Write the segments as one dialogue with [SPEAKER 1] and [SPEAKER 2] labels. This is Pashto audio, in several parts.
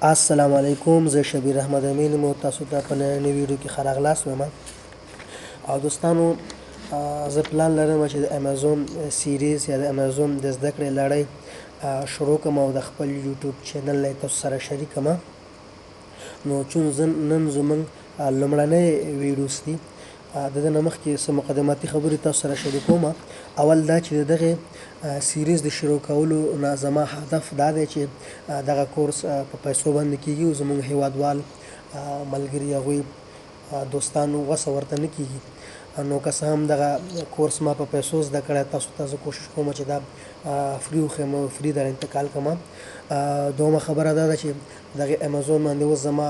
[SPEAKER 1] السلام علیکم، زه شبیر احمد امین یم او تاسو ته په ننني ویډیو کې ښه راغلاست وایم. او دوستانو، زه پلان لرم چې د امازون سیریز یا د امازون د زده کړې لړۍ شروع کړم او د خپل یوټیوب چینل نه یې تاسو سره شریک کړم. نو چون نن زموږ لومړنی ویډیوز دي، د دې نه مخکې څه مقدماتي خبرې تاسو سره شریکوم. اول دا چې د دغې سیریز د شروع کولو نه زما هدف دا دی چې دغه کورس په پیسو باندې کیږي او زموږ هیوادوال ملګري هغوی دوستانو وسه ورته نه کیږي. نو که څه هم دغه کورس ما په پیسو زده کړی، تاسو ته زه کوشش کوم چې دا فری وښیم او فری در انتقال کړم. دومه خبره دا ده چې دغه امازون باندې اوس زما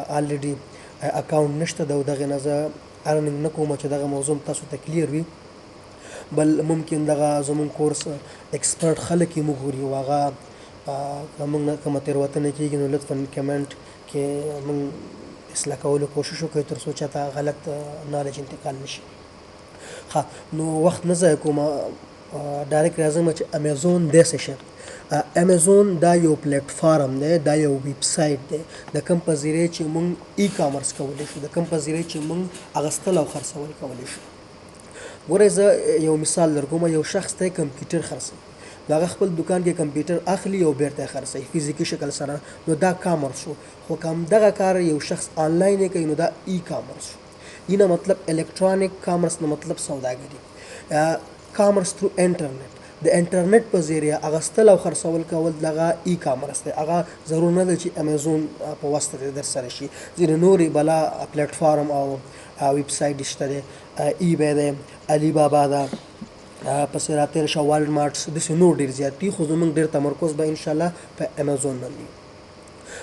[SPEAKER 1] الریډي اکاونټ نشته ده او دغې نه زه ارنینګ نه کوم چې دغه موضوع تاسو ته کلیر وي. بل ممکن دغه زموږ کورس ایکسپرټ خلک یې موږ ګوري او هغه که موږ نه کومه تېروتنه کېږي نو لطفا کمنټ کې موږ اصلاح کولو کوشش وکړئ تر څو چاته غلط نالج انتقال نشي. نو وخت نه ضایع کوم، ډایرکټ راځم چې امازون دی څه شی. امازون دا یو پلیټفارم دی، دا یو ویب سایټ دی د کوم په ذریعه چې موږ ای کامرس کولی شو، د کوم په ذریعه چې موږ اخیستل او خرڅول کولی شو. ګورئ، زه یو مثال درکوم. یو شخص ته کمپیوټر خرڅوي، نو هغه خپل دوکان کې کمپیوټر اخلي او بیرته یې خرڅوي فزیکي شکل سره، نو دا کامرس شو. خو که همدغه کار یو شخص آنلاین یې کوي نو دا ای کامرس شو. ای نه مطلب الکترونیک کامرس نه مطلب سوداګري. کامرس تھرو انټرنیټ، د انټرنیټ په ذریعه اخیستل او خرڅول کول دغه ای کامرس دی. هغه ضرور نه ده چې امازون په واسطه دې در سره شي. ځینې نورې بلا پلیټفارم او ویب سایټ شته دی، ای بی دی، علی بابا ده، پسې راتېر شه والډ مارټس، داسې نور ډېر زیات دي. خو زموږ ډېر تمرکز به انشاءالله په امازون باندې.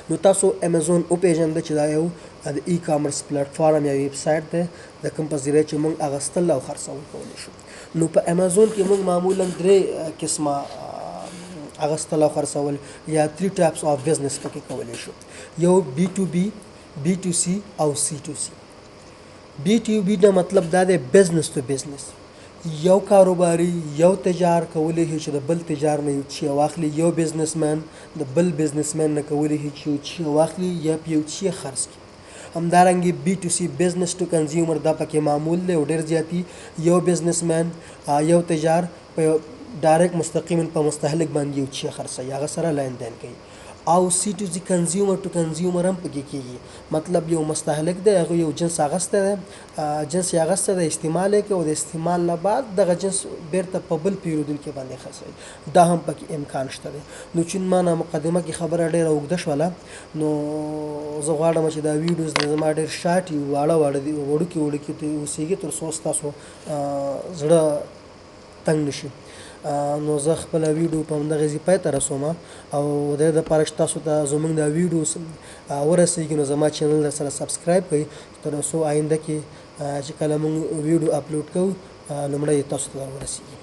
[SPEAKER 1] نو تاسو امازون وپېژنده چې دا یو د ای کامرس پلیټفارم یا ویب سایټ دی د کوم په ذریعه چې موږ اخیستل او خرڅول کولی شو. نو په امازون کې موږ معمولا 3 قسمه اخیستل او خرڅول یا 3 ټایپس آف بزنس پکې کولی شو. یو بی ټو بی، بی ټو سی او سی ټو سی. بی ټو بی دا مطلب دا دی بزنس ټو بزنس. یو کاروباري یو تجار کولی شي چې د بل تجار نه یو چی واخلي، یو بزنسمن د بل بزنسمن نه کولی شي چې یو چی واخلي یا په یو چی خرڅ کړي. همدارنګه بی ټو سی بزنس ټو کنزیومر دا پکې معمول دی او ډېر زیاتی. یو بزنسمن یو تجار په ډایرکټ مستقیما په مستهلک باندې یو چی خرڅوي، هغه سره لین دین کوي. او سی ټو سی کنزیومر ټو کنزیومر هم پکې کېږي، مطلب یو مستهلک دی، هغه یو جنس اخیستی دی، جنس یې اخیستی دی، استعمال یې کوي او د استعمال نه بعد دغه جنس بیرته په بل پیرودونکي باندې خرڅوي. دا هم پکې امکان شته دی. نو چون ما نه مقدمه کې خبره ډېره اوږده شوله، نو زه غواړم چې دا ویډیوز زما ډېر شارټ وي، واړه دي، وړوکي اوسېږي تر څو ستاسو زړه تنګ نه شي. نو زه خپله ویډیو په همدغه ځای پای ته رسوم او د دې دپاره چې تاسو ته زموږ دا ویډیوز ورسېږي نو زما چینل درسره سبسکرایب کړئ تر څو آینده کې چې کله موږ ویډیو اپلوډ کوو لومړی تاسو ته ورسېږي.